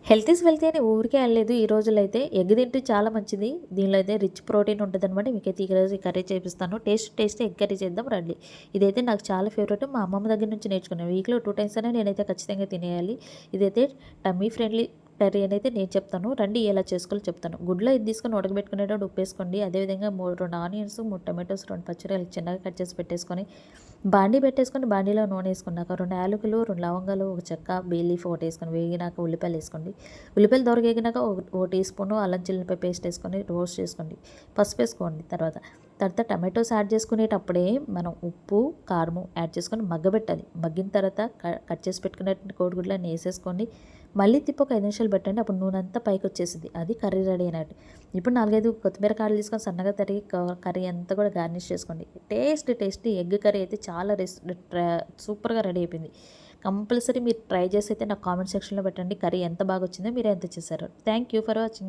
Health is wealthy అని ఊరికే అనలేదు. ఈ రోజుల్లో అయితే ఎగ్ తింటే చాలా మంచిది. దీనిలో అయితే రిచ్ ప్రోటీన్ ఉంటదనమాట. మీకైతే ఈరోజు ఈ కర్రీ చేపిస్తాను. టేస్ట్ ఎగ్ కర్రీ చేద్దాం రండి. ఇదైతే నాకు చాలా ఫేవరెట్. మా అమ్మమ్మ దగ్గర నుంచి నేర్చుకున్నాను. వీక్‌లో 2 టైమ్స్ అయినా నేనైతే ఖచ్చితంగా తినేయాలి. ఇదైతే టమ్మీ ఫ్రెండ్లీ కర్రీ అనైతే నేను చెప్తాను. రండి ఎలా చేసుకోవాలో చెప్తాను. గుడ్లో ఇది తీసుకొని ఉడకబెట్టుకునేటప్పుడు ఉప్పేసుకోండి. అదేవిధంగా 2 ఆనియన్స్, 3 టమాటోస్, 2 పచ్చిమిరపకాయలు చిన్నగా కట్ చేసి పెట్టేసుకొని బాండీ పెట్టేసుకొని బాండీలో నూనె వేసుకున్నాక 2 యాలకులు, 2 లవంగాలు, ఒక చెక్క, బే లీఫ్ ఒకటి వేసుకొని వేగినాక ఉల్లిపాయలు వేసుకోండి. ఉల్లిపాయలు దొరకేగినాక ఓ టీ స్పూను అల్లం చిల్లిపాయ పేస్ట్ వేసుకొని రోస్ట్ చేసుకోండి. పసుపు వేసుకోండి. తర్వాత టమాటోస్ యాడ్ చేసుకునేటప్పుడే మనం ఉప్పు, కారము యాడ్ చేసుకొని మగ్గబెట్టాలి. మగ్గిన తర్వాత కట్ చేసి పెట్టుకున్నటువంటి కోడిగుడ్లన్నీ వేసేసుకోండి. మళ్ళీ తిప్పి ఒక 5 నిమిషాలు పెట్టండి. అప్పుడు నూనె అంతా పైకి వచ్చేసింది. అది కర్రీ రెడీ అయినట్టు. ఇప్పుడు 4, 5 కొత్తిమీర కాడలు తీసుకొని సన్నగా తరిగి కర్రీ అంతా కూడా గార్నిష్ చేసుకోండి. టేస్టీ ఎగ్ కర్రీ అయితే చాలా సూపర్గా రెడీ అయిపోయింది. కంపల్సరీ మీరు ట్రై చేసి అయితే నాకు కామెంట్ సెక్షన్లో పెట్టండి. కర్రీ ఎంత బాగా వచ్చిందో, మీరు ఎంత చేశారో. Thank you for watching.